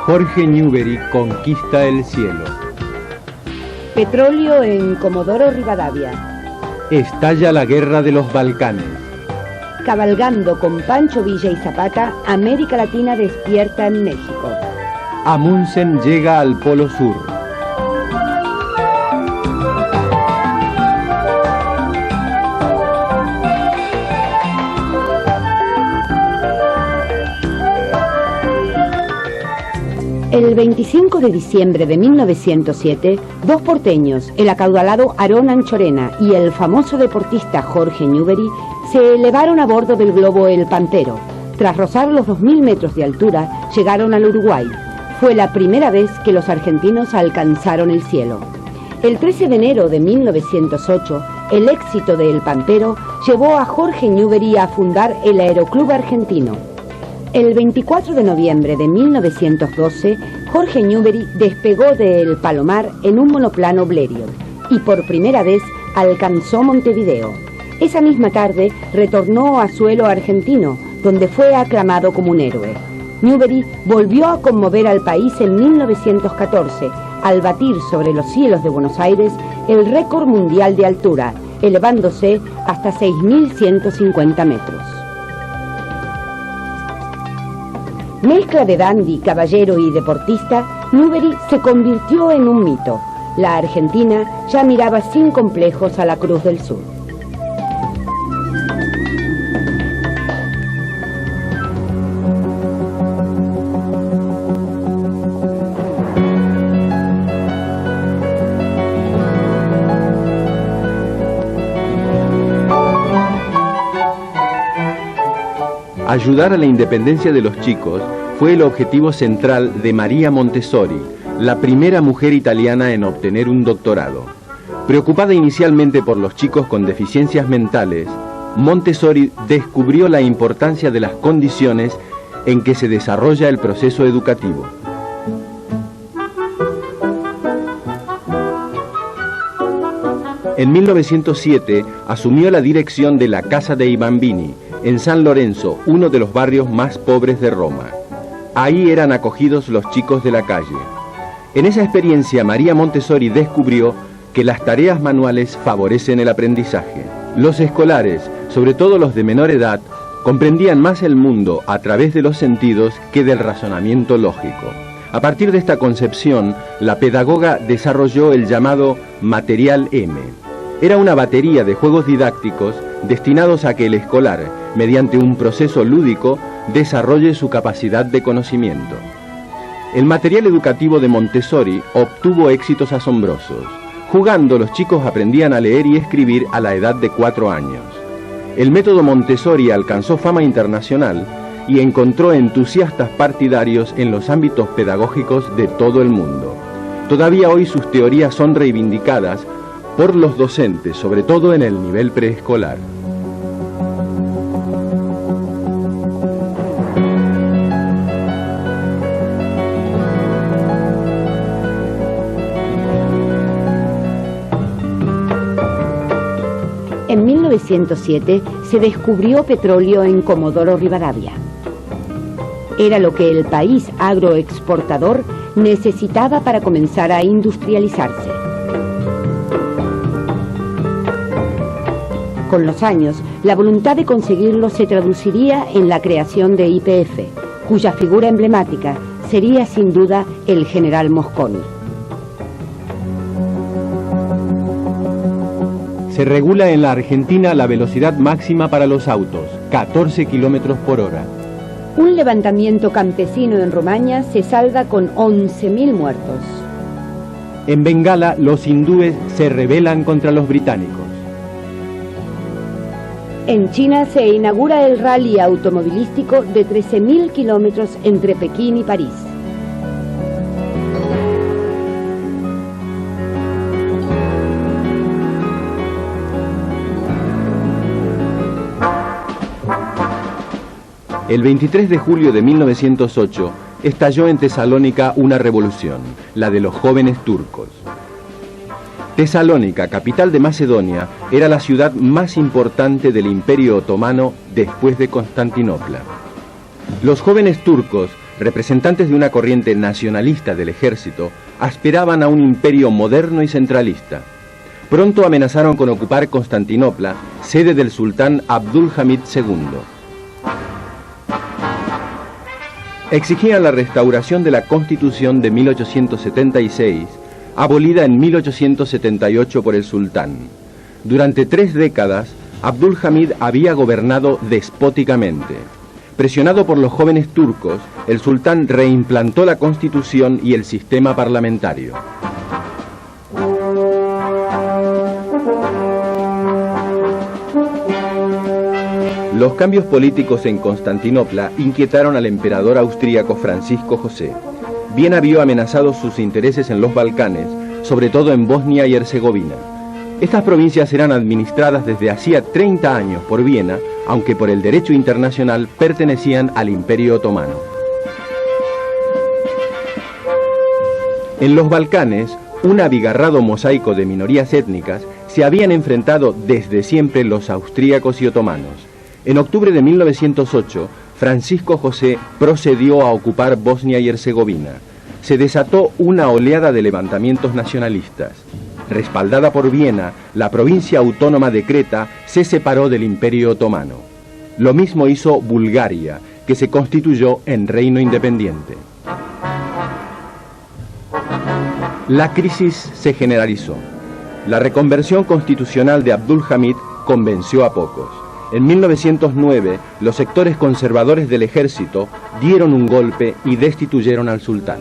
Jorge Newbery conquista el cielo. Petróleo en Comodoro Rivadavia. Estalla la guerra de los Balcanes. Cabalgando con Pancho Villa y Zapata, América Latina despierta en México. Amundsen llega al Polo Sur. El 25 de diciembre de 1907, dos porteños, el acaudalado Aarón Anchorena y el famoso deportista Jorge Newbery, se elevaron a bordo del globo El Pampero. Tras rozar los 2000 metros de altura, llegaron al Uruguay. Fue la primera vez que los argentinos alcanzaron el cielo. El 13 de enero de 1908, el éxito de El Pampero llevó a Jorge Newbery a fundar el Aeroclub Argentino. El 24 de noviembre de 1912, Jorge Newbery despegó de El Palomar en un monoplano Blériot y por primera vez alcanzó Montevideo. Esa misma tarde retornó a suelo argentino, donde fue aclamado como un héroe. Newbery volvió a conmover al país en 1914, al batir sobre los cielos de Buenos Aires el récord mundial de altura, elevándose hasta 6.150 metros. Mezcla de dandy, caballero y deportista, Newbery se convirtió en un mito. La Argentina ya miraba sin complejos a la Cruz del Sur. Ayudar a la independencia de los chicos fue el objetivo central de María Montessori, la primera mujer italiana en obtener un doctorado. Preocupada inicialmente por los chicos con deficiencias mentales, Montessori descubrió la importancia de las condiciones en que se desarrolla el proceso educativo. En 1907 asumió la dirección de la Casa dei Bambini, en San Lorenzo, uno de los barrios más pobres de Roma. Ahí eran acogidos los chicos de la calle. En esa experiencia, María Montessori descubrió que las tareas manuales favorecen el aprendizaje. Los escolares, sobre todo los de menor edad, comprendían más el mundo a través de los sentidos que del razonamiento lógico. A partir de esta concepción, la pedagoga desarrolló el llamado Material M. Era una batería de juegos didácticos destinados a que el escolar, mediante un proceso lúdico, desarrolle su capacidad de conocimiento. El material educativo de Montessori obtuvo éxitos asombrosos. Jugando, los chicos aprendían a leer y escribir a la edad de 4 años. El método Montessori alcanzó fama internacional y encontró entusiastas partidarios en los ámbitos pedagógicos de todo el mundo. Todavía hoy sus teorías son reivindicadas por los docentes, sobre todo en el nivel preescolar. En 1907 se descubrió petróleo en Comodoro Rivadavia. Era lo que el país agroexportador necesitaba para comenzar a industrializarse. Con los años, la voluntad de conseguirlo se traduciría en la creación de YPF, cuya figura emblemática sería sin duda el general Mosconi. Se regula en la Argentina la velocidad máxima para los autos, 14 kilómetros por hora. Un levantamiento campesino en Romaña se salda con 11.000 muertos. En Bengala, los hindúes se rebelan contra los británicos. En China se inaugura el rally automovilístico de 13.000 kilómetros entre Pekín y París. El 23 de julio de 1908 estalló en Tesalónica una revolución, la de los jóvenes turcos. Tesalónica, capital de Macedonia, era la ciudad más importante del Imperio Otomano después de Constantinopla. Los jóvenes turcos, representantes de una corriente nacionalista del ejército, aspiraban a un imperio moderno y centralista. Pronto amenazaron con ocupar Constantinopla, sede del sultán Abdülhamid II. Exigían la restauración de la Constitución de 1876, abolida en 1878 por el sultán. Durante 3 décadas, Abdülhamid había gobernado despóticamente. Presionado por los jóvenes turcos, el sultán reimplantó la Constitución y el sistema parlamentario. Los cambios políticos en Constantinopla inquietaron al emperador austríaco Francisco José. Viena vio amenazados sus intereses en los Balcanes, sobre todo en Bosnia y Herzegovina. Estas provincias eran administradas desde hacía 30 años por Viena, aunque por el derecho internacional pertenecían al Imperio Otomano. En los Balcanes, un abigarrado mosaico de minorías étnicas, se habían enfrentado desde siempre los austríacos y otomanos. En octubre de 1908, Francisco José procedió a ocupar Bosnia y Herzegovina. Se desató una oleada de levantamientos nacionalistas. Respaldada por Viena, la provincia autónoma de Creta se separó del Imperio Otomano. Lo mismo hizo Bulgaria, que se constituyó en reino independiente. La crisis se generalizó. La reconversión constitucional de Abdülhamid convenció a pocos. En 1909, los sectores conservadores del ejército dieron un golpe y destituyeron al sultán.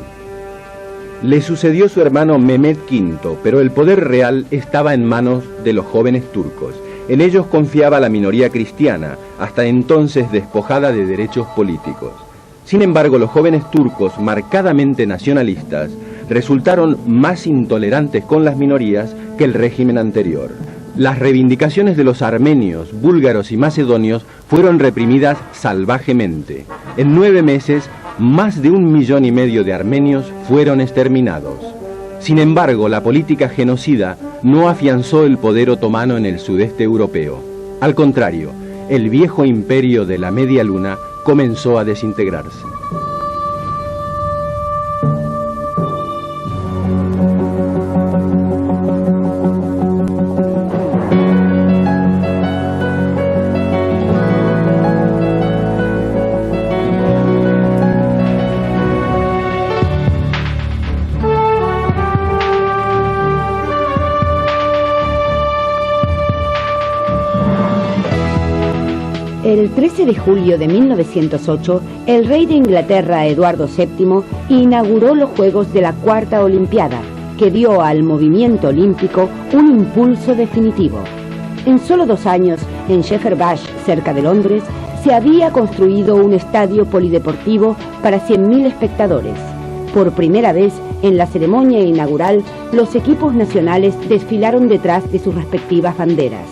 Le sucedió su hermano Mehmed V, pero el poder real estaba en manos de los jóvenes turcos. En ellos confiaba la minoría cristiana, hasta entonces despojada de derechos políticos. Sin embargo, los jóvenes turcos, marcadamente nacionalistas, resultaron más intolerantes con las minorías que el régimen anterior. Las reivindicaciones de los armenios, búlgaros y macedonios fueron reprimidas salvajemente. En 9 meses, más de 1,5 millones de armenios fueron exterminados. Sin embargo, la política genocida no afianzó el poder otomano en el sudeste europeo. Al contrario, el viejo imperio de la Media Luna comenzó a desintegrarse. El 13 de julio de 1908, el rey de Inglaterra, Eduardo VII, inauguró los Juegos de la Cuarta Olimpiada, que dio al movimiento olímpico un impulso definitivo. En solo 2 años, en Shepherd Bush, cerca de Londres, se había construido un estadio polideportivo para 100.000 espectadores. Por primera vez, en la ceremonia inaugural, los equipos nacionales desfilaron detrás de sus respectivas banderas.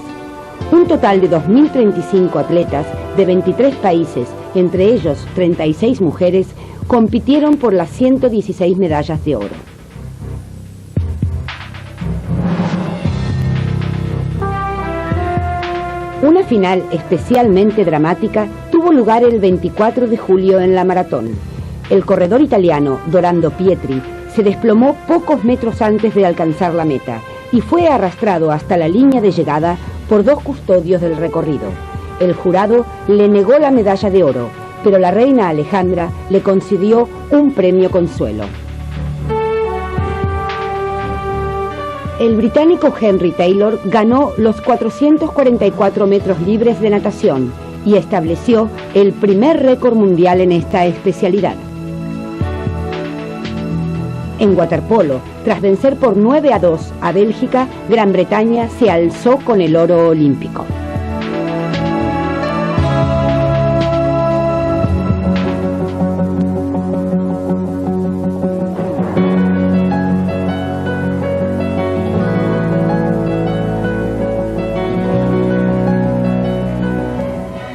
Un total de 2.035 atletas de 23 países, entre ellos 36 mujeres, compitieron por las 116 medallas de oro. Una final especialmente dramática tuvo tuvo lugar el 24 de julio en la maratón. El corredor italiano Dorando Pietri se desplomó pocos metros antes de alcanzar la meta y fue arrastrado hasta la línea de llegada por 2 custodios del recorrido. El jurado le negó la medalla de oro, pero la reina Alejandra le concedió un premio consuelo. El británico Henry Taylor ganó los 444 metros libres de natación y estableció el primer récord mundial en esta especialidad. En waterpolo, tras vencer por 9-2 a Bélgica, Gran Bretaña se alzó con el oro olímpico.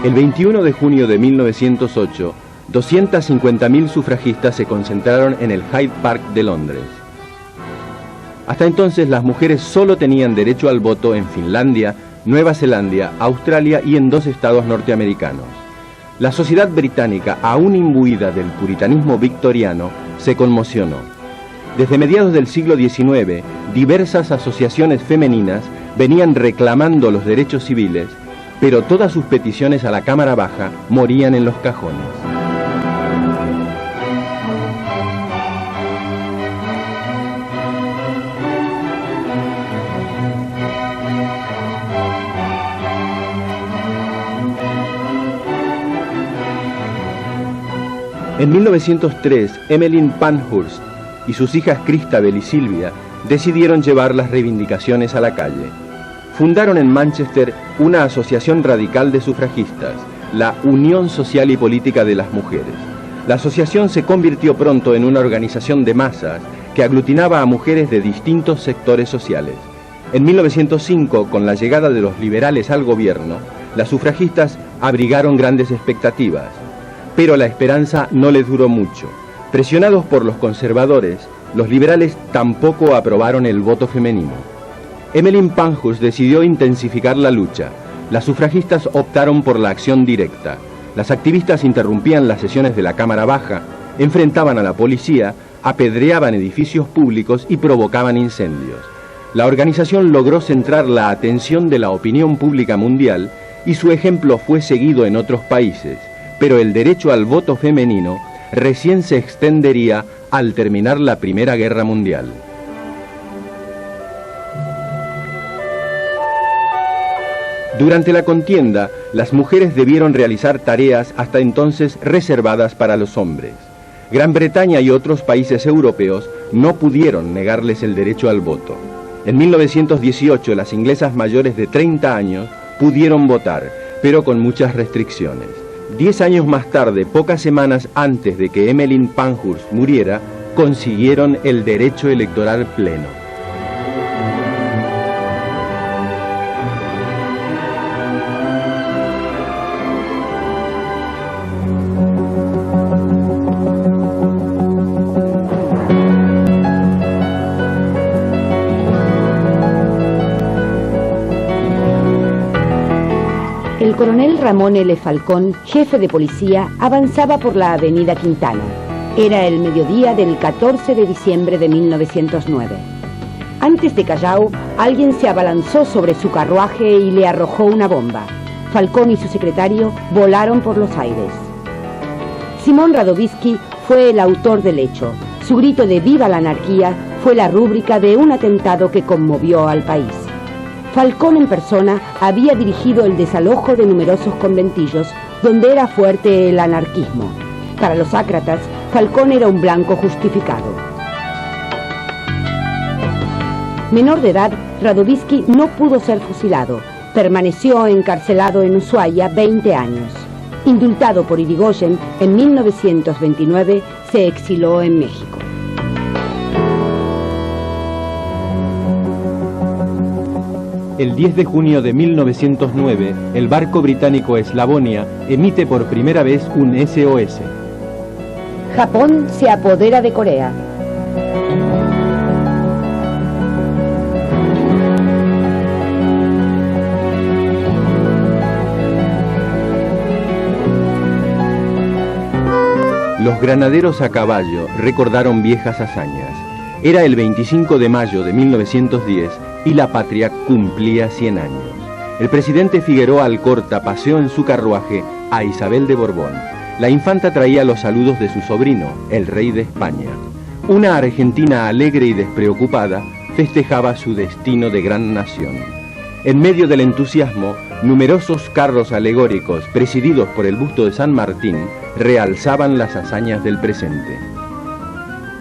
El 21 de junio de 1908, 250.000 sufragistas se concentraron en el Hyde Park de Londres. Hasta entonces las mujeres solo tenían derecho al voto en Finlandia, Nueva Zelanda, Australia y en 2 estados norteamericanos. La sociedad británica, aún imbuida del puritanismo victoriano, se conmocionó. Desde mediados del siglo XIX, diversas asociaciones femeninas venían reclamando los derechos civiles, pero todas sus peticiones a la Cámara Baja morían en los cajones. En 1903, Emmeline Pankhurst y sus hijas Christabel y Sylvia decidieron llevar las reivindicaciones a la calle. Fundaron en Manchester una asociación radical de sufragistas, la Unión Social y Política de las Mujeres. La asociación se convirtió pronto en una organización de masas que aglutinaba a mujeres de distintos sectores sociales. En 1905, con la llegada de los liberales al gobierno, las sufragistas abrigaron grandes expectativas. Pero la esperanza no les duró mucho. Presionados por los conservadores, los liberales tampoco aprobaron el voto femenino. Emmeline Pankhurst decidió intensificar la lucha. Las sufragistas optaron por la acción directa. Las activistas interrumpían las sesiones de la Cámara Baja, enfrentaban a la policía, apedreaban edificios públicos y provocaban incendios. La organización logró centrar la atención de la opinión pública mundial y su ejemplo fue seguido en otros países, pero el derecho al voto femenino recién se extendería al terminar la Primera Guerra Mundial. Durante la contienda, las mujeres debieron realizar tareas hasta entonces reservadas para los hombres. Gran Bretaña y otros países europeos no pudieron negarles el derecho al voto. En 1918, las inglesas mayores de 30 años pudieron votar, pero con muchas restricciones. 10 años más tarde, pocas semanas antes de que Emmeline Pankhurst muriera, consiguieron el derecho electoral pleno. El coronel Ramón L. Falcón, jefe de policía, avanzaba por la avenida Quintana. Era el mediodía del 14 de diciembre de 1909. Antes de Callao, alguien se abalanzó sobre su carruaje y le arrojó una bomba. Falcón y su secretario volaron por los aires. Simón Radovisky fue el autor del hecho. Su grito de ¡Viva la anarquía! Fue la rúbrica de un atentado que conmovió al país. Falcón en persona había dirigido el desalojo de numerosos conventillos donde era fuerte el anarquismo. Para los ácratas, Falcón era un blanco justificado. Menor de edad, Radovisky no pudo ser fusilado. Permaneció encarcelado en Ushuaia 20 años. Indultado por Irigoyen, en 1929 se exiló en México. El 10 de junio de 1909, el barco británico Slavonia emite por primera vez un SOS. Japón se apodera de Corea. Los granaderos a caballo recordaron viejas hazañas. Era el 25 de mayo de 1910 y la patria cumplía 100 años. El presidente Figueroa Alcorta paseó en su carruaje a Isabel de Borbón. La infanta traía los saludos de su sobrino, el rey de España. Una Argentina alegre y despreocupada festejaba su destino de gran nación. En medio del entusiasmo, numerosos carros alegóricos, presididos por el busto de San Martín, realzaban las hazañas del presente.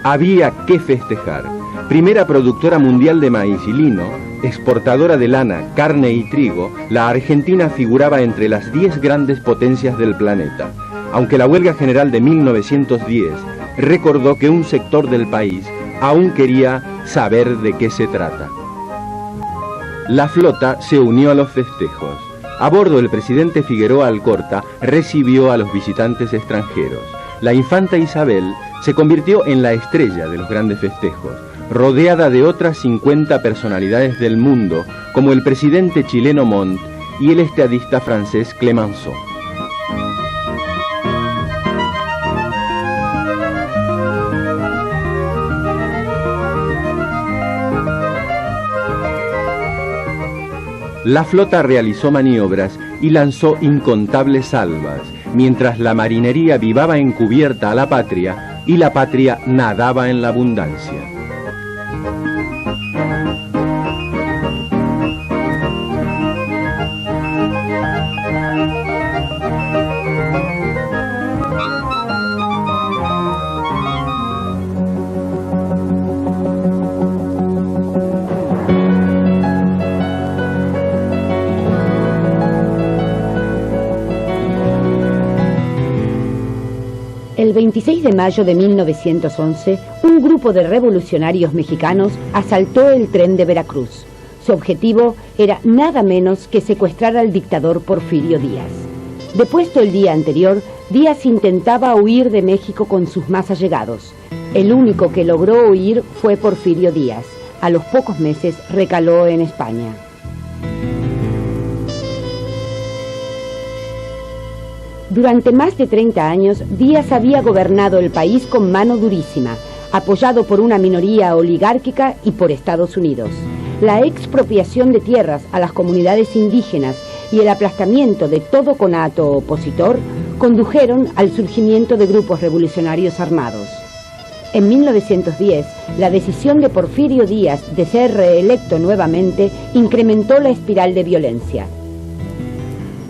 Había que festejar. Primera productora mundial de maíz y lino, exportadora de lana, carne y trigo, la Argentina figuraba entre las 10 grandes potencias del planeta. Aunque la huelga general de 1910 recordó que un sector del país aún quería saber de qué se trata. La flota se unió a los festejos. A bordo, el presidente Figueroa Alcorta recibió a los visitantes extranjeros. La infanta Isabel se convirtió en la estrella de los grandes festejos, rodeada de otras 50 personalidades del mundo, como el presidente chileno Montt y el estadista francés Clemenceau. La flota realizó maniobras y lanzó incontables salvas, mientras la marinería vivaba encubierta a la patria y la patria nadaba en la abundancia. El 26 de mayo de 1911, un grupo de revolucionarios mexicanos asaltó el tren de Veracruz. Su objetivo era nada menos que secuestrar al dictador Porfirio Díaz. Depuesto el día anterior, Díaz intentaba huir de México con sus más allegados. El único que logró huir fue Porfirio Díaz. A los pocos meses recaló en España. Durante más de 30 años, Díaz había gobernado el país con mano durísima, apoyado por una minoría oligárquica y por Estados Unidos. La expropiación de tierras a las comunidades indígenas y el aplastamiento de todo conato opositor condujeron al surgimiento de grupos revolucionarios armados. En 1910, la decisión de Porfirio Díaz de ser reelecto nuevamente incrementó la espiral de violencia.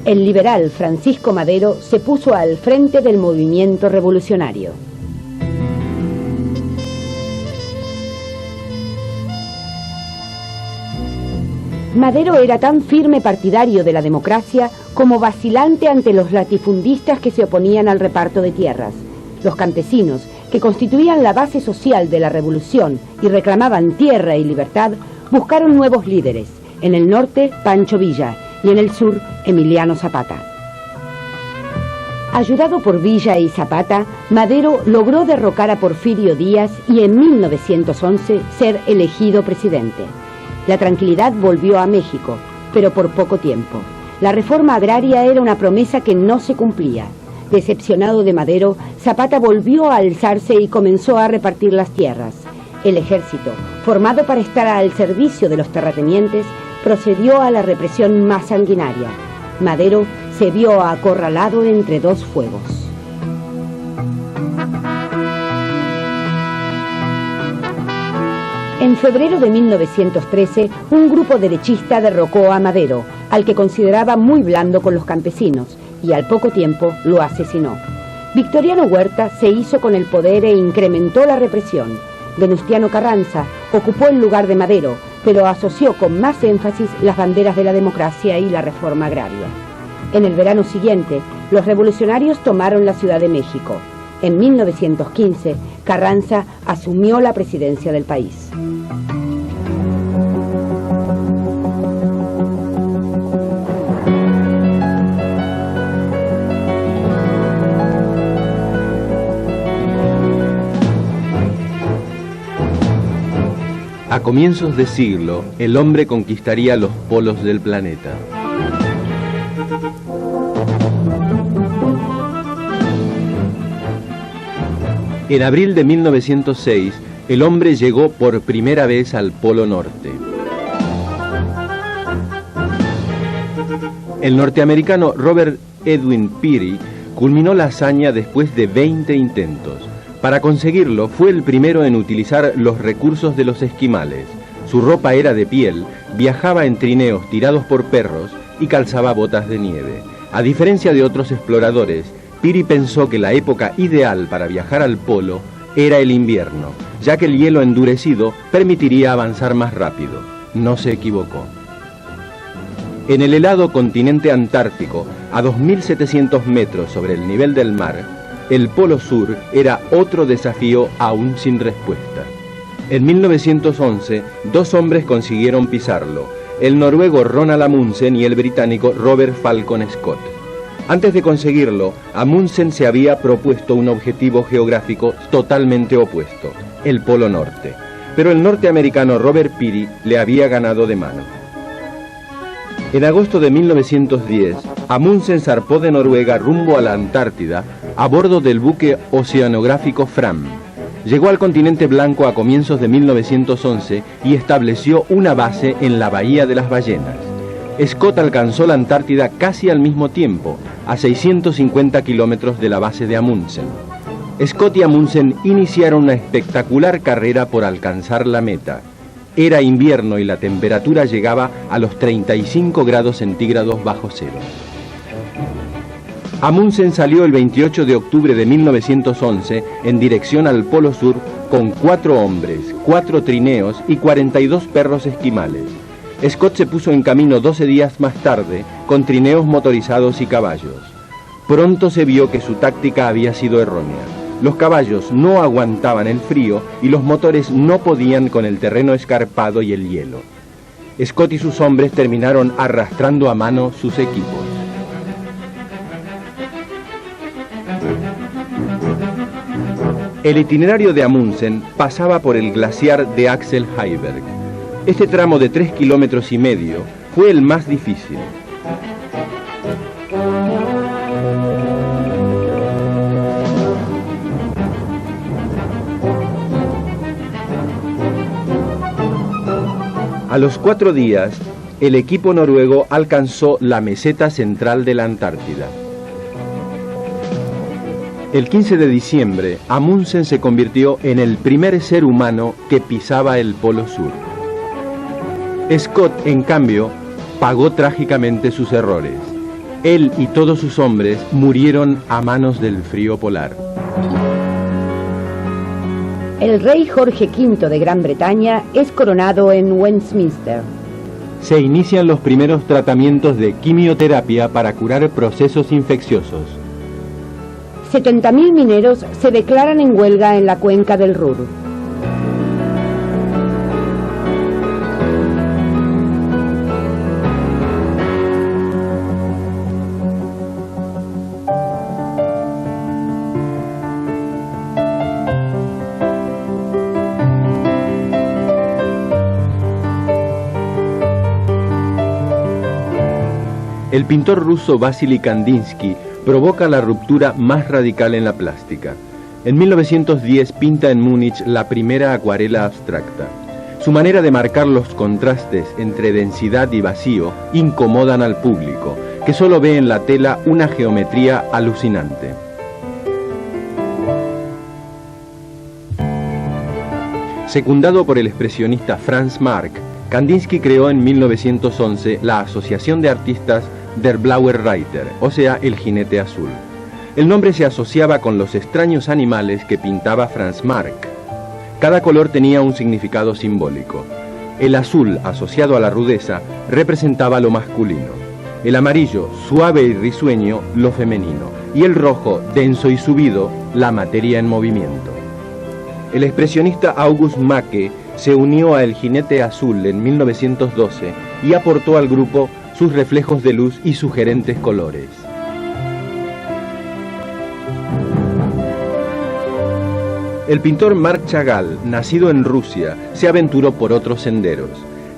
El liberal Francisco Madero se puso al frente del movimiento revolucionario. Madero era tan firme partidario de la democracia como vacilante ante los latifundistas que se oponían al reparto de tierras. Los campesinos, que constituían la base social de la revolución y reclamaban tierra y libertad, buscaron nuevos líderes. En el norte, Pancho Villa, y en el sur, Emiliano Zapata. Ayudado por Villa y Zapata, Madero logró derrocar a Porfirio Díaz y en 1911 ser elegido presidente. La tranquilidad volvió a México, pero por poco tiempo. La reforma agraria era una promesa que no se cumplía. Decepcionado de Madero, Zapata volvió a alzarse y comenzó a repartir las tierras. El ejército, formado para estar al servicio de los terratenientes, procedió a la represión más sanguinaria. Madero se vio acorralado entre dos fuegos. En febrero de 1913, un grupo derechista derrocó a Madero, al que consideraba muy blando con los campesinos, y al poco tiempo lo asesinó. Victoriano Huerta se hizo con el poder e incrementó la represión. Venustiano Carranza ocupó el lugar de Madero, pero asoció con más énfasis las banderas de la democracia y la reforma agraria. En el verano siguiente, los revolucionarios tomaron la Ciudad de México. En 1915, Carranza asumió la presidencia del país. A comienzos de siglo, el hombre conquistaría los polos del planeta. En abril de 1906, el hombre llegó por primera vez al Polo Norte. El norteamericano Robert Edwin Peary culminó la hazaña después de 20 intentos. Para conseguirlo, fue el primero en utilizar los recursos de los esquimales. Su ropa era de piel, viajaba en trineos tirados por perros y calzaba botas de nieve. A diferencia de otros exploradores, Peary pensó que la época ideal para viajar al polo era el invierno, ya que el hielo endurecido permitiría avanzar más rápido. No se equivocó. En el helado continente antártico, a 2.700 metros sobre el nivel del mar, el Polo Sur era otro desafío aún sin respuesta. En 1911, dos hombres consiguieron pisarlo, el noruego Ronald Amundsen y el británico Robert Falcon Scott. Antes de conseguirlo, Amundsen se había propuesto un objetivo geográfico totalmente opuesto, el Polo Norte, pero el norteamericano Robert Peary le había ganado de mano. En agosto de 1910, Amundsen zarpó de Noruega rumbo a la Antártida a bordo del buque oceanográfico Fram. Llegó al continente blanco a comienzos de 1911 y estableció una base en la Bahía de las Ballenas. Scott alcanzó la Antártida casi al mismo tiempo, a 650 kilómetros de la base de Amundsen. Scott y Amundsen iniciaron una espectacular carrera por alcanzar la meta. Era invierno y la temperatura llegaba a los 35 grados centígrados bajo cero. Amundsen salió el 28 de octubre de 1911 en dirección al Polo Sur con 4 hombres, 4 trineos y 42 perros esquimales. Scott se puso en camino 12 días más tarde con trineos motorizados y caballos. Pronto se vio que su táctica había sido errónea. Los caballos no aguantaban el frío y los motores no podían con el terreno escarpado y el hielo. Scott y sus hombres terminaron arrastrando a mano sus equipos. El itinerario de Amundsen pasaba por el glaciar de Axel Heiberg. Este tramo de 3,5 kilómetros fue el más difícil. A los 4 días, el equipo noruego alcanzó la meseta central de la Antártida. El 15 de diciembre, Amundsen se convirtió en el primer ser humano que pisaba el Polo Sur. Scott, en cambio, pagó trágicamente sus errores. Él y todos sus hombres murieron a manos del frío polar. El rey Jorge V de Gran Bretaña es coronado en Westminster. Se inician los primeros tratamientos de quimioterapia para curar procesos infecciosos. 70.000 mineros se declaran en huelga en la cuenca del Ruhr. El pintor ruso Vasily Kandinsky provoca la ruptura más radical en la plástica. En 1910 pinta en Múnich la primera acuarela abstracta. Su manera de marcar los contrastes entre densidad y vacío incomodan al público, que solo ve en la tela una geometría alucinante. Secundado por el expresionista Franz Marc, Kandinsky creó en 1911 la Asociación de Artistas Der Blaue Reiter, o sea, el jinete azul. El nombre se asociaba con los extraños animales que pintaba Franz Marc. Cada color tenía un significado simbólico. El azul, asociado a la rudeza, representaba lo masculino. El amarillo, suave y risueño, lo femenino. Y el rojo, denso y subido, la materia en movimiento. El expresionista August Macke se unió a El Jinete Azul en 1912 y aportó al grupo sus reflejos de luz y sugerentes colores. El pintor Marc Chagall, nacido en Rusia, se aventuró por otros senderos.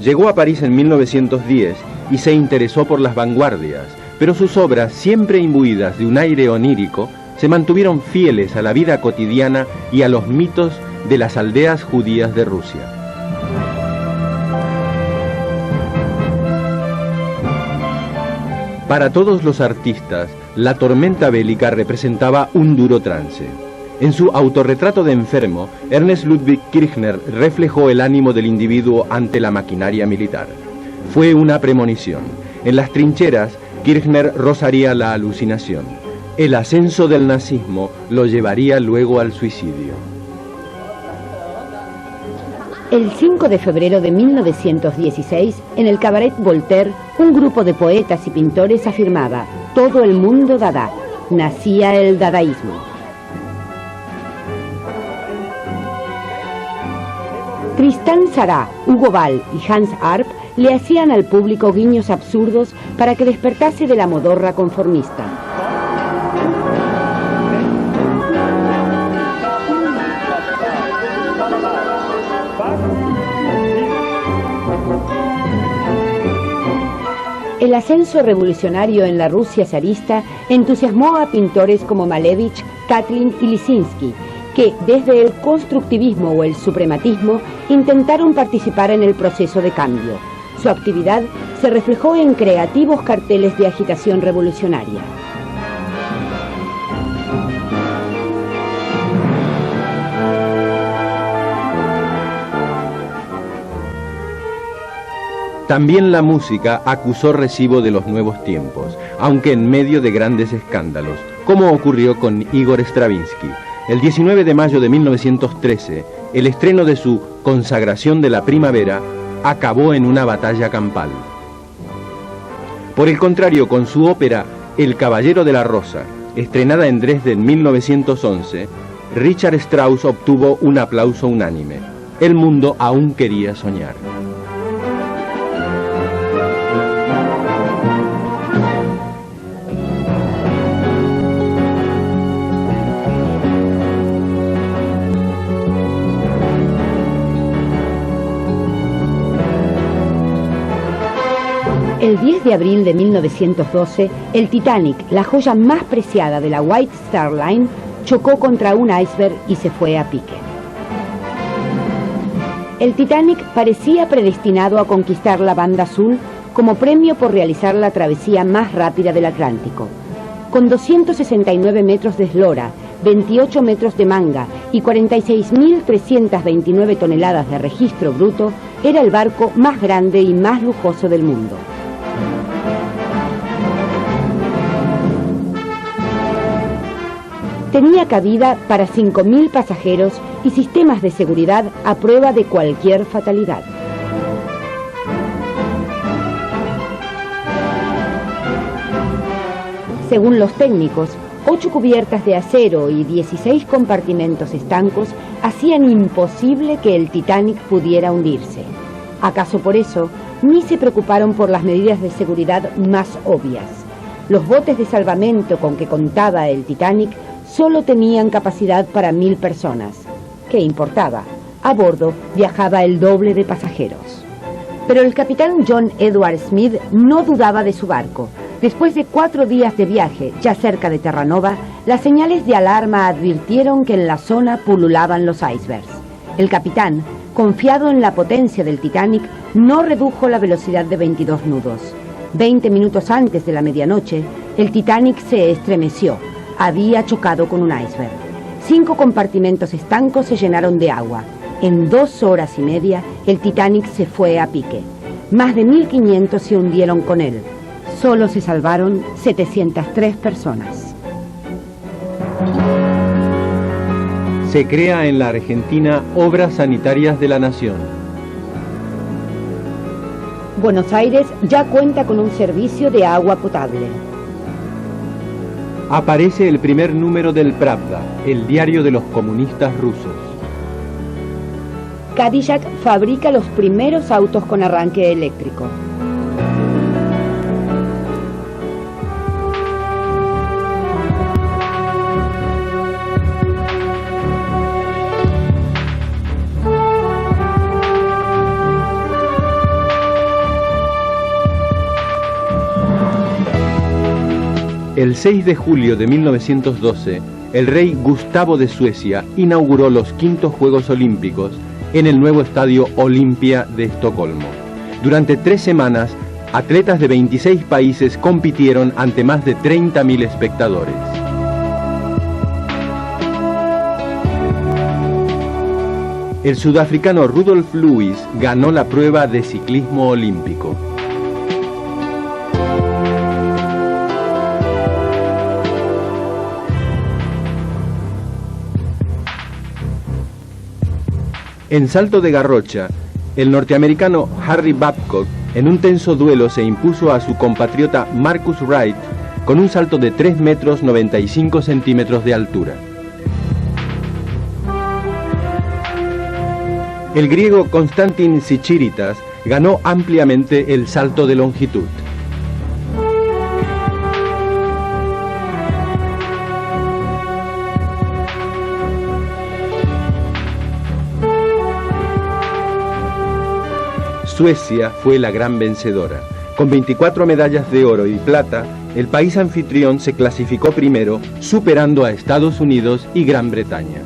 Llegó a París en 1910 y se interesó por las vanguardias, pero sus obras, siempre imbuidas de un aire onírico, se mantuvieron fieles a la vida cotidiana y a los mitos de las aldeas judías de Rusia. Para todos los artistas, la tormenta bélica representaba un duro trance. En su autorretrato de enfermo, Ernst Ludwig Kirchner reflejó el ánimo del individuo ante la maquinaria militar. Fue una premonición. En las trincheras, Kirchner rozaría la alucinación. El ascenso del nazismo lo llevaría luego al suicidio. El 5 de febrero de 1916, en el Cabaret Voltaire, un grupo de poetas y pintores afirmaba: todo el mundo dada. Nacía el dadaísmo. Tristan Tzara, Hugo Ball y Hans Arp le hacían al público guiños absurdos para que despertase de la modorra conformista. El ascenso revolucionario en la Rusia zarista entusiasmó a pintores como Malevich, Tatlin y Lisinski, que desde el constructivismo o el suprematismo intentaron participar en el proceso de cambio. Su actividad se reflejó en creativos carteles de agitación revolucionaria. También la música acusó recibo de los nuevos tiempos, aunque en medio de grandes escándalos, como ocurrió con Igor Stravinsky. El 19 de mayo de 1913, el estreno de su Consagración de la Primavera acabó en una batalla campal. Por el contrario, con su ópera El Caballero de la Rosa, estrenada en Dresde en 1911, Richard Strauss obtuvo un aplauso unánime. El mundo aún quería soñar. El 10 de abril de 1912, el Titanic, la joya más preciada de la White Star Line, chocó contra un iceberg y se fue a pique. El Titanic parecía predestinado a conquistar la banda azul como premio por realizar la travesía más rápida del Atlántico. Con 269 metros de eslora, 28 metros de manga y 46.329 toneladas de registro bruto, era el barco más grande y más lujoso del mundo. Tenía cabida para 5.000 pasajeros y sistemas de seguridad a prueba de cualquier fatalidad. Según los técnicos, 8 cubiertas de acero y 16 compartimentos estancos hacían imposible que el Titanic pudiera hundirse. ¿Acaso por eso ni se preocuparon por las medidas de seguridad más obvias? Los botes de salvamento con que contaba el Titanic solo tenían capacidad para 1.000 personas. ¿Qué importaba? A bordo viajaba el doble de pasajeros. Pero el capitán John Edward Smith no dudaba de su barco. Después de 4 días de viaje, ya cerca de Terranova, las señales de alarma advirtieron que en la zona pululaban los icebergs. El capitán, confiado en la potencia del Titanic, no redujo la velocidad de 22 nudos. 20 minutos antes de la medianoche, el Titanic se estremeció. Había chocado con un iceberg. 5 compartimentos estancos se llenaron de agua. En 2 horas y media, el Titanic se fue a pique. Más de 1.500 se hundieron con él. Solo se salvaron 703 personas. Se crea en la Argentina Obras Sanitarias de la Nación. Buenos Aires ya cuenta con un servicio de agua potable. Aparece el primer número del Pravda, el diario de los comunistas rusos. Cadillac fabrica los primeros autos con arranque eléctrico. El 6 de julio de 1912, el rey Gustavo de Suecia inauguró los quintos Juegos Olímpicos en el nuevo estadio Olimpia de Estocolmo. Durante 3 semanas, atletas de 26 países compitieron ante más de 30.000 espectadores. El sudafricano Rudolf Lewis ganó la prueba de ciclismo olímpico. En salto de garrocha, el norteamericano Harry Babcock en un tenso duelo se impuso a su compatriota Marcus Wright con un salto de 3 metros 95 centímetros de altura. El griego Konstantin Tsichiritas ganó ampliamente el salto de longitud. Suecia fue la gran vencedora. Con 24 medallas de oro y plata, el país anfitrión se clasificó primero, superando a Estados Unidos y Gran Bretaña.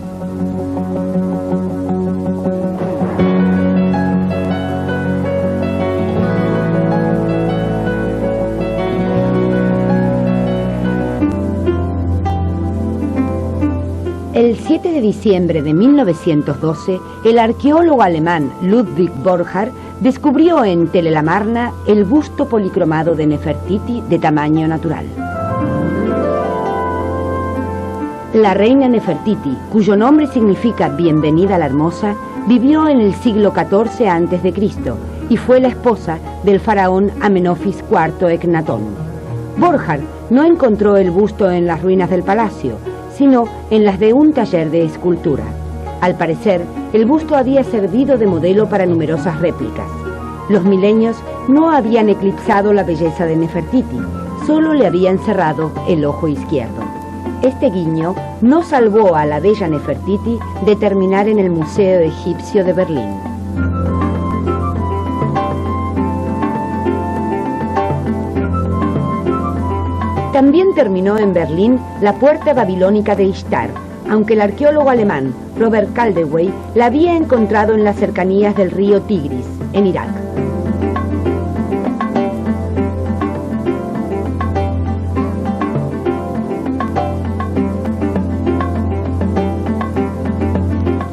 El 7 de diciembre de 1912, el arqueólogo alemán Ludwig Borchardt descubrió en Telelamarna el busto policromado de Nefertiti de tamaño natural. La reina Nefertiti, cuyo nombre significa Bienvenida la Hermosa, vivió en el siglo XIV a.C. y fue la esposa del faraón Amenofis IV Ecnatón. Borchardt no encontró el busto en las ruinas del palacio, sino en las de un taller de escultura. Al parecer, el busto había servido de modelo para numerosas réplicas. Los milenios no habían eclipsado la belleza de Nefertiti, solo le habían cerrado el ojo izquierdo. Este guiño no salvó a la bella Nefertiti de terminar en el Museo Egipcio de Berlín. También terminó en Berlín la puerta babilónica de Ishtar, aunque el arqueólogo alemán Robert Caldewey la había encontrado en las cercanías del río Tigris, en Irak.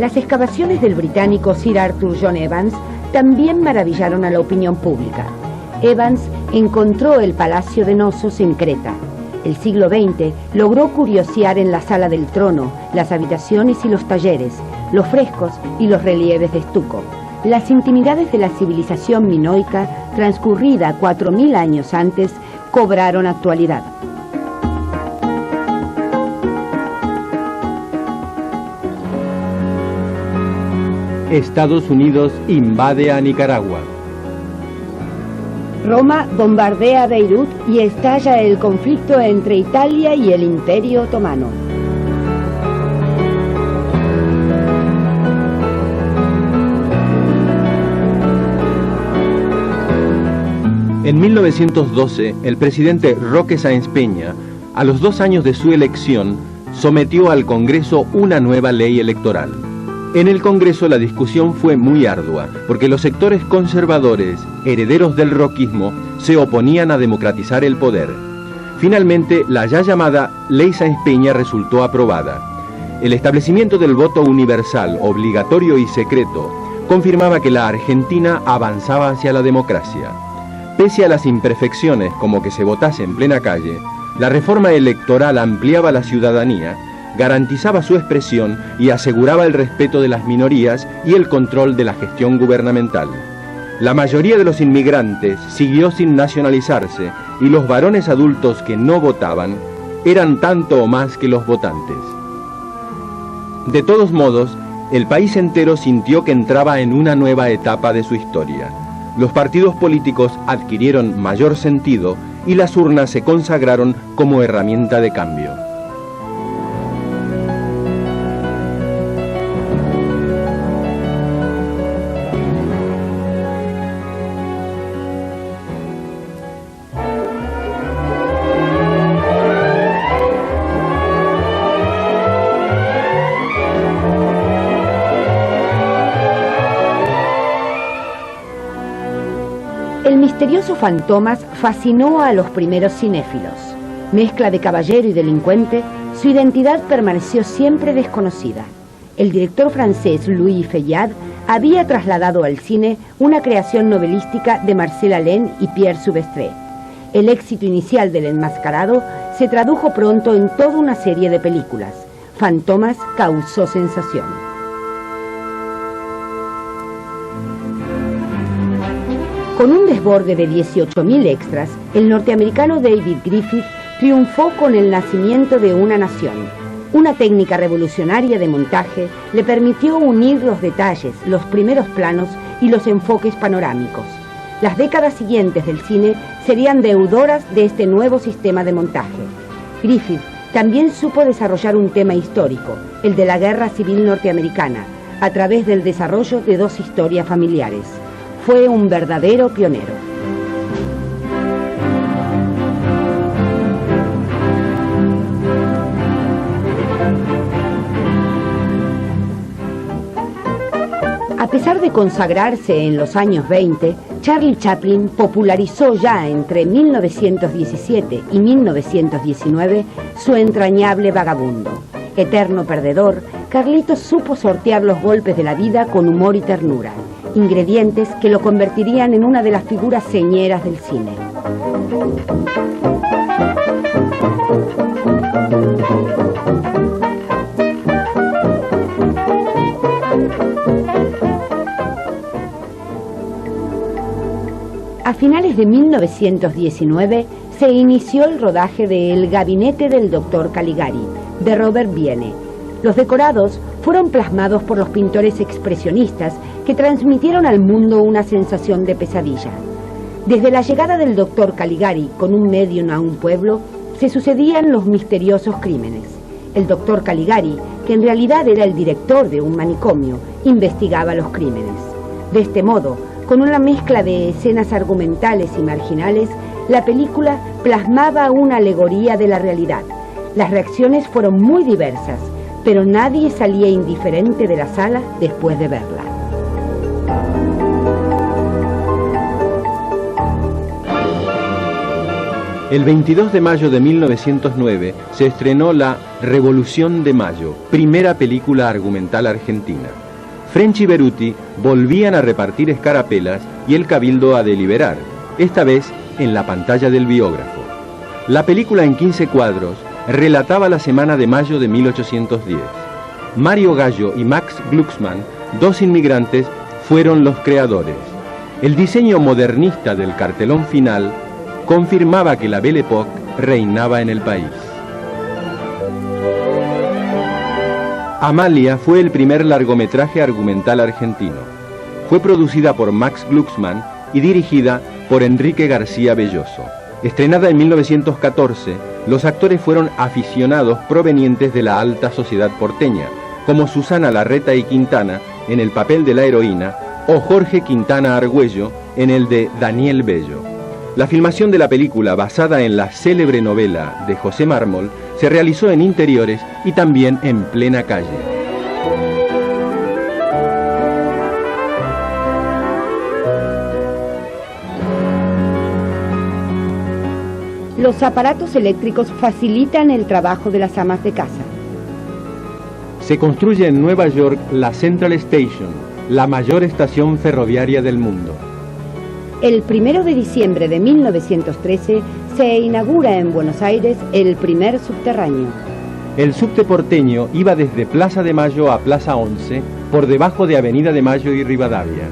Las excavaciones del británico Sir Arthur John Evans también maravillaron a la opinión pública. Evans encontró el Palacio de Knossos en Creta. El siglo XX logró curiosear en la sala del trono, las habitaciones y los talleres, los frescos y los relieves de estuco. Las intimidades de la civilización minoica, transcurrida 4.000 años antes, cobraron actualidad. Estados Unidos invade a Nicaragua. Roma bombardea Beirut y estalla el conflicto entre Italia y el Imperio Otomano. En 1912, el presidente Roque Sáenz Peña, a los 2 años de su elección, sometió al Congreso una nueva ley electoral. En el Congreso la discusión fue muy ardua, porque los sectores conservadores, herederos del roquismo, se oponían a democratizar el poder. Finalmente, la ya llamada Ley Sáenz Peña resultó aprobada. El establecimiento del voto universal, obligatorio y secreto, confirmaba que la Argentina avanzaba hacia la democracia. Pese a las imperfecciones, como que se votase en plena calle, la reforma electoral ampliaba la ciudadanía, garantizaba su expresión y aseguraba el respeto de las minorías y el control de la gestión gubernamental. La mayoría de los inmigrantes siguió sin nacionalizarse y los varones adultos que no votaban eran tanto o más que los votantes. De todos modos, el país entero sintió que entraba en una nueva etapa de su historia. Los partidos políticos adquirieron mayor sentido y las urnas se consagraron como herramienta de cambio. misterioso Fantomas fascinó a los primeros cinéfilos. Mezcla de caballero y delincuente, su identidad permaneció siempre desconocida. El director francés Louis Feuillade había trasladado al cine una creación novelística de Marcel Allen y Pierre Soubestre. El éxito inicial del enmascarado se tradujo pronto en toda una serie de películas. Fantomas causó sensación. Con un desborde de 18.000 extras, el norteamericano David Griffith triunfó con El nacimiento de una nación. Una técnica revolucionaria de montaje le permitió unir los detalles, los primeros planos y los enfoques panorámicos. Las décadas siguientes del cine serían deudoras de este nuevo sistema de montaje. Griffith también supo desarrollar un tema histórico, el de la Guerra Civil Norteamericana, a través del desarrollo de dos historias familiares. Fue un verdadero pionero. A pesar de consagrarse en los años 20, Charlie Chaplin popularizó ya entre 1917 y 1919 su entrañable Vagabundo. Eterno perdedor, Carlitos supo sortear los golpes de la vida con humor y ternura, ingredientes que lo convertirían en una de las figuras señeras del cine. A finales de 1919 se inició el rodaje de El gabinete del Dr. Caligari, de Robert Wiene. Los decorados fueron plasmados por los pintores expresionistas que transmitieron al mundo una sensación de pesadilla. Desde la llegada del Dr. Caligari con un medium a un pueblo, se sucedían los misteriosos crímenes. El Dr. Caligari, que en realidad era el director de un manicomio, investigaba los crímenes. De este modo, con una mezcla de escenas argumentales y marginales, la película plasmaba una alegoría de la realidad. Las reacciones fueron muy diversas, pero nadie salía indiferente de la sala después de verla. El 22 de mayo de 1909 se estrenó La Revolución de Mayo, primera película argumental argentina. French y Beruti volvían a repartir escarapelas y el cabildo a deliberar, esta vez en la pantalla del biógrafo. La película en 15 cuadros relataba la semana de mayo de 1810. Mario Gallo y Max Glucksmann, dos inmigrantes, fueron los creadores. El diseño modernista del cartelón final confirmaba que la Belle Époque reinaba en el país. Amalia fue el primer largometraje argumental argentino. Fue producida por Max Glucksmann y dirigida por Enrique García Belloso. Estrenada en 1914, los actores fueron aficionados provenientes de la alta sociedad porteña, como Susana Larreta y Quintana en el papel de la heroína o Jorge Quintana Argüello en el de Daniel Bello. La filmación de la película, basada en la célebre novela de José Mármol, se realizó en interiores y también en plena calle. Los aparatos eléctricos facilitan el trabajo de las amas de casa. Se construye en Nueva York la Central Station, la mayor estación ferroviaria del mundo. El 1 de diciembre de 1913 se inaugura en Buenos Aires el primer subterráneo. El subte porteño iba desde Plaza de Mayo a Plaza 11, por debajo de Avenida de Mayo y Rivadavia.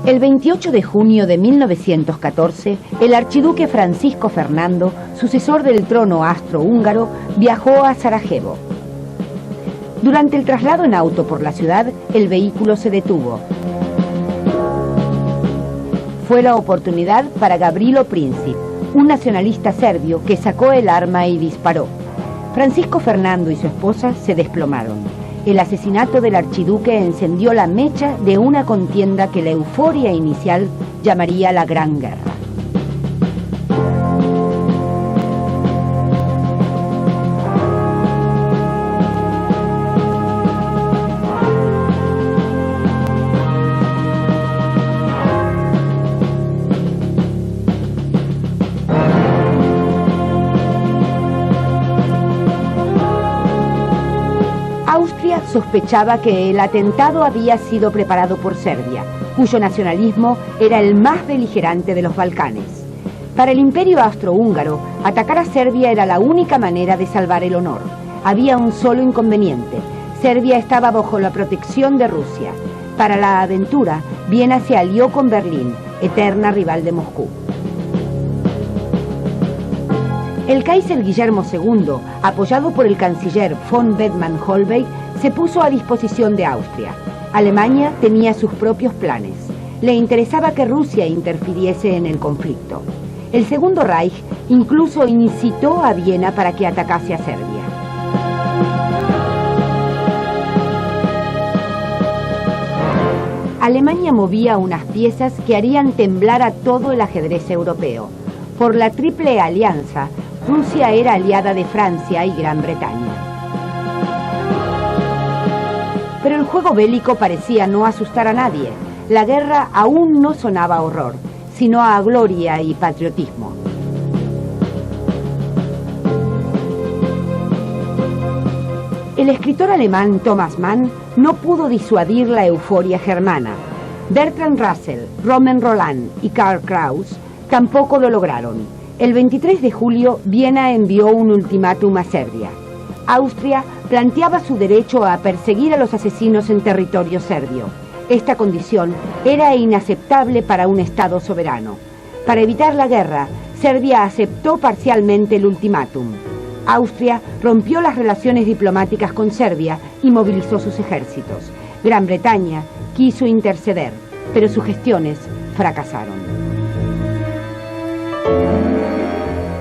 El 28 de junio de 1914, el archiduque Francisco Fernando, sucesor del trono austrohúngaro, viajó a Sarajevo. Durante el traslado en auto por la ciudad, el vehículo se detuvo. Fue la oportunidad para Gavrilo Princip, un nacionalista serbio que sacó el arma y disparó. Francisco Fernando y su esposa se desplomaron. El asesinato del archiduque encendió la mecha de una contienda que la euforia inicial llamaría la Gran Guerra. sospechaba que el atentado había sido preparado por Serbia, cuyo nacionalismo era el más beligerante de los Balcanes. Para el Imperio Austrohúngaro, atacar a Serbia era la única manera de salvar el honor. Había un solo inconveniente: Serbia estaba bajo la protección de Rusia. Para la aventura, Viena se alió con Berlín, eterna rival de Moscú. El Kaiser Guillermo II, apoyado por el canciller von Bethmann-Hollweg, se puso a disposición de Austria. Alemania tenía sus propios planes. Le interesaba que Rusia interfiriese en el conflicto. El Segundo Reich incluso incitó a Viena para que atacase a Serbia. Alemania movía unas piezas que harían temblar a todo el ajedrez europeo. Por la Triple Alianza, Rusia era aliada de Francia y Gran Bretaña. Pero el juego bélico parecía no asustar a nadie. La guerra aún no sonaba a horror, sino a gloria y patriotismo. El escritor alemán Thomas Mann no pudo disuadir la euforia germana. Bertrand Russell, Romain Rolland y Karl Kraus tampoco lo lograron. El 23 de julio, Viena envió un ultimátum a Serbia. Austria planteaba su derecho a perseguir a los asesinos en territorio serbio. Esta condición era inaceptable para un Estado soberano. Para evitar la guerra, Serbia aceptó parcialmente el ultimátum. Austria rompió las relaciones diplomáticas con Serbia y movilizó sus ejércitos. Gran Bretaña quiso interceder, pero sus gestiones fracasaron.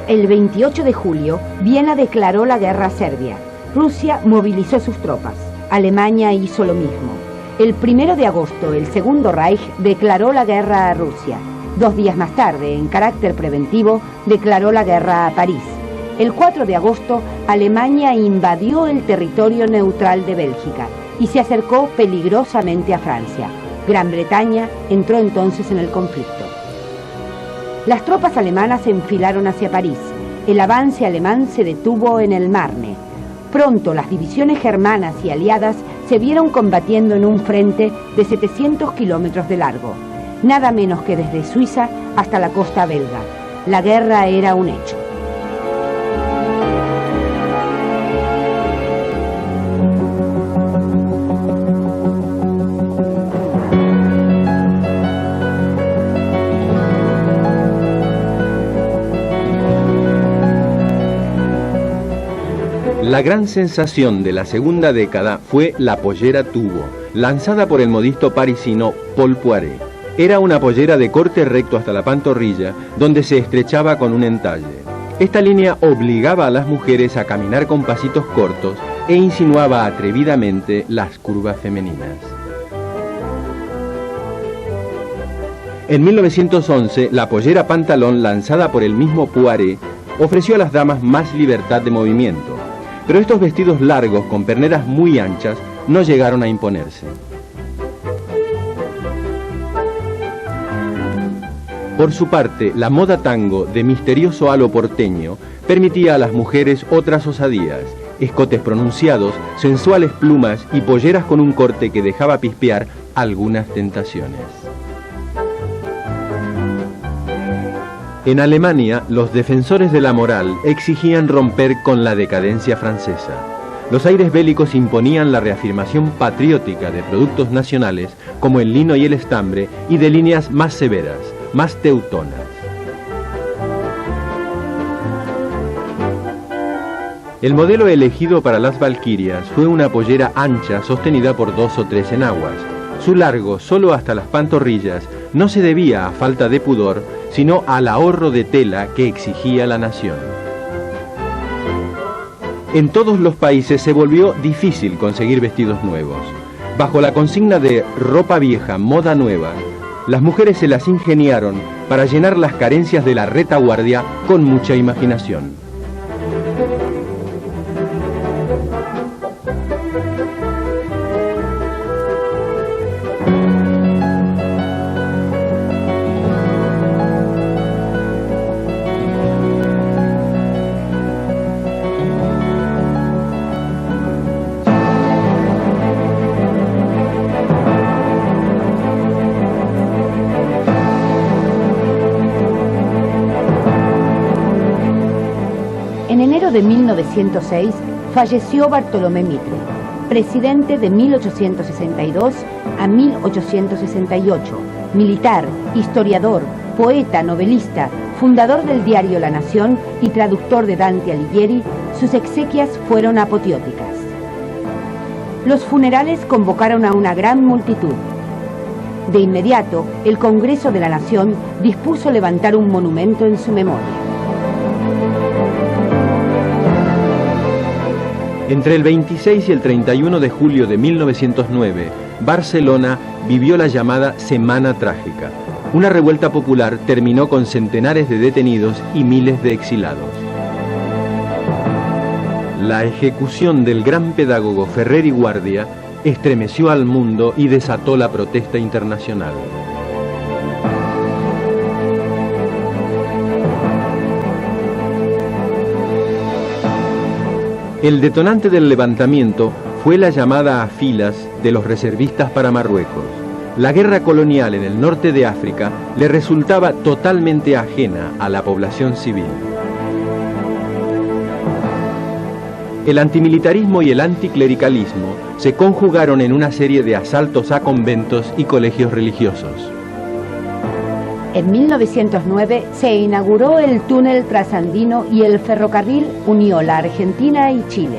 El 28 de julio, Viena declaró la guerra a Serbia. Rusia movilizó sus tropas. Alemania hizo lo mismo. El 1 de agosto, el Segundo Reich declaró la guerra a Rusia. 2 días más tarde, en carácter preventivo, declaró la guerra a París. El 4 de agosto, Alemania invadió el territorio neutral de Bélgica y se acercó peligrosamente a Francia. Gran Bretaña entró entonces en el conflicto. Las tropas alemanas se enfilaron hacia París. El avance alemán se detuvo en el Marne. Pronto las divisiones germanas y aliadas se vieron combatiendo en un frente de 700 kilómetros de largo, nada menos que desde Suiza hasta la costa belga. La guerra era un hecho. La gran sensación de la segunda década fue la pollera tubo, lanzada por el modisto parisino Paul Poiret. Era una pollera de corte recto hasta la pantorrilla, donde se estrechaba con un entalle. Esta línea obligaba a las mujeres a caminar con pasitos cortos e insinuaba atrevidamente las curvas femeninas. En 1911, la pollera pantalón, lanzada por el mismo Poiret, ofreció a las damas más libertad de movimiento. Pero estos vestidos largos con perneras muy anchas no llegaron a imponerse. Por su parte, la moda tango de misterioso halo porteño permitía a las mujeres otras osadías: escotes pronunciados, sensuales plumas y polleras con un corte que dejaba pispear algunas tentaciones. En Alemania, los defensores de la moral exigían romper con la decadencia francesa. Los aires bélicos imponían la reafirmación patriótica de productos nacionales como el lino y el estambre y de líneas más severas, más teutonas. El modelo elegido para las valquirias fue una pollera ancha sostenida por 2 o 3 enaguas. Su largo, solo hasta las pantorrillas, no se debía a falta de pudor, sino al ahorro de tela que exigía la nación. En todos los países se volvió difícil conseguir vestidos nuevos. Bajo la consigna de ropa vieja, moda nueva, las mujeres se las ingeniaron para llenar las carencias de la retaguardia con mucha imaginación. enero de 1906 falleció Bartolomé Mitre, presidente de 1862 a 1868, militar, historiador, poeta, novelista, fundador del diario La Nación y traductor de Dante Alighieri. Sus exequias fueron apoteóticas. Los funerales convocaron a una gran multitud. De inmediato, el Congreso de la Nación dispuso levantar un monumento en su memoria. Entre el 26 y el 31 de julio de 1909, Barcelona vivió la llamada Semana Trágica. Una revuelta popular terminó con centenares de detenidos y miles de exilados. La ejecución del gran pedagogo Ferrer y Guardia estremeció al mundo y desató la protesta internacional. El detonante del levantamiento fue la llamada a filas de los reservistas para Marruecos. La guerra colonial en el norte de África le resultaba totalmente ajena a la población civil. El antimilitarismo y el anticlericalismo se conjugaron en una serie de asaltos a conventos y colegios religiosos. En 1909 se inauguró el túnel trasandino y el ferrocarril unió la Argentina y Chile.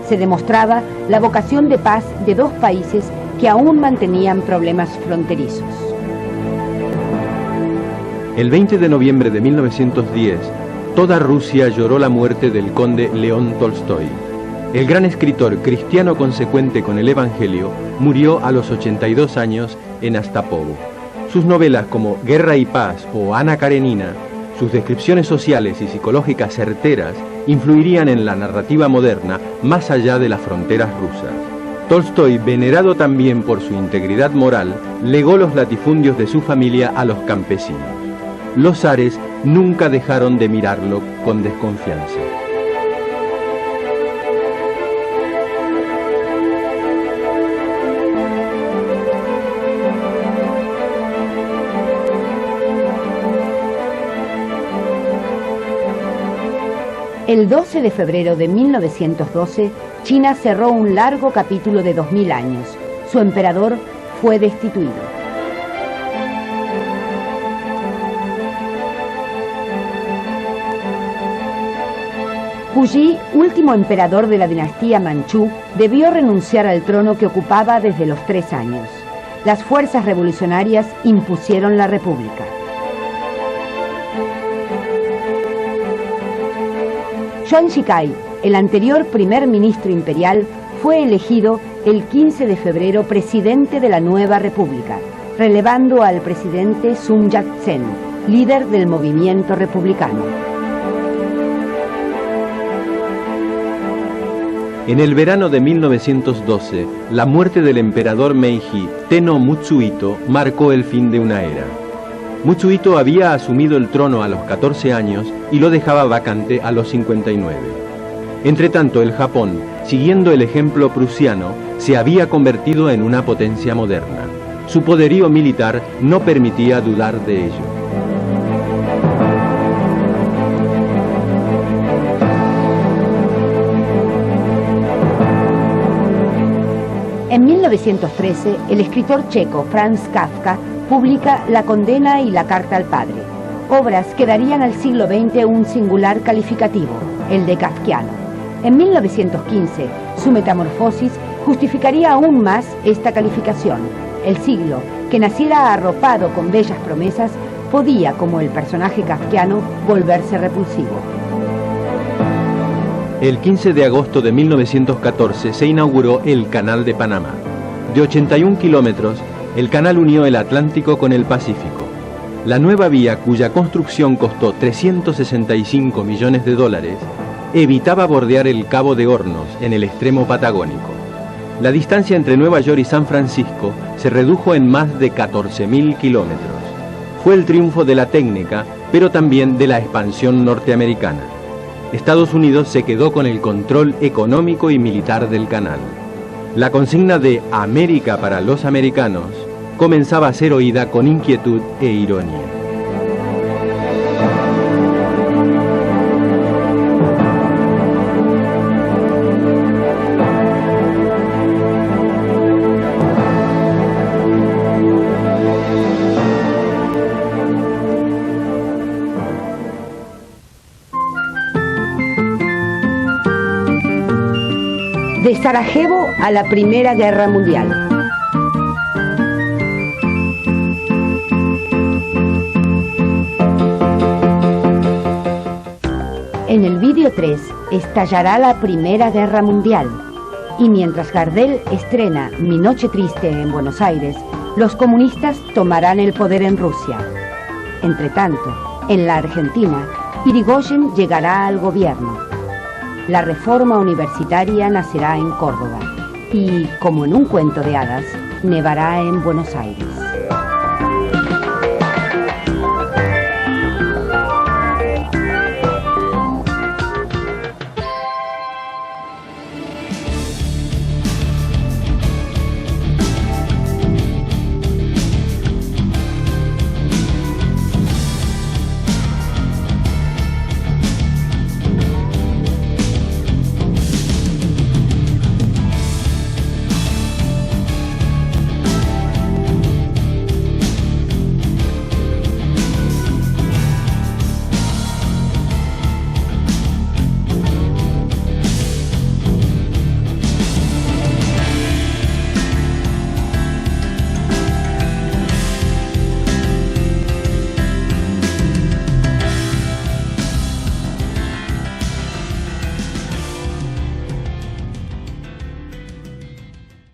Se demostraba la vocación de paz de dos países que aún mantenían problemas fronterizos. El 20 de noviembre de 1910, toda Rusia lloró la muerte del conde León Tolstoy. El gran escritor cristiano consecuente con el Evangelio murió a los 82 años en Astapovo. Sus novelas como Guerra y Paz o Ana Karenina, sus descripciones sociales y psicológicas certeras, influirían en la narrativa moderna más allá de las fronteras rusas. Tolstoy, venerado también por su integridad moral, legó los latifundios de su familia a los campesinos. Los zares nunca dejaron de mirarlo con desconfianza. El 12 de febrero de 1912, China cerró un largo capítulo de 2000 años. Su emperador fue destituido. Puyi, último emperador de la dinastía Manchú, debió renunciar al trono que ocupaba desde los 3 años. Las fuerzas revolucionarias impusieron la república. Yuan Shikai, el anterior primer ministro imperial, fue elegido el 15 de febrero presidente de la nueva república, relevando al presidente Sun Yat-sen, líder del movimiento republicano. En el verano de 1912, la muerte del emperador Meiji Tenno Mutsuhito marcó el fin de una era. Mutsuhito había asumido el trono a los 14 años y lo dejaba vacante a los 59. Entretanto, el Japón, siguiendo el ejemplo prusiano, se había convertido en una potencia moderna. Su poderío militar no permitía dudar de ello. En 1913, el escritor checo Franz Kafka publica La condena y la carta al padre, obras que darían al siglo XX un singular calificativo, el de kafkiano. En 1915, su metamorfosis justificaría aún más esta calificación. El siglo, que naciera arropado con bellas promesas, podía, como el personaje kafkiano, volverse repulsivo. El 15 de agosto de 1914 se inauguró el Canal de Panamá. De 81 kilómetros, el canal unió el Atlántico con el Pacífico. La nueva vía, cuya construcción costó $365 millones, evitaba bordear el Cabo de Hornos en el extremo patagónico. La distancia entre Nueva York y San Francisco se redujo en más de 14.000 kilómetros. Fue el triunfo de la técnica, pero también de la expansión norteamericana. Estados Unidos se quedó con el control económico y militar del canal. La consigna de América para los americanos comenzaba a ser oída con inquietud e ironía. De Sarajevo a la Primera Guerra Mundial. En el vídeo 3 estallará la Primera Guerra Mundial. Y mientras Gardel estrena Mi Noche Triste en Buenos Aires, los comunistas tomarán el poder en Rusia. Entretanto, en la Argentina, Irigoyen llegará al gobierno. La reforma universitaria nacerá en Córdoba y, como en un cuento de hadas, nevará en Buenos Aires.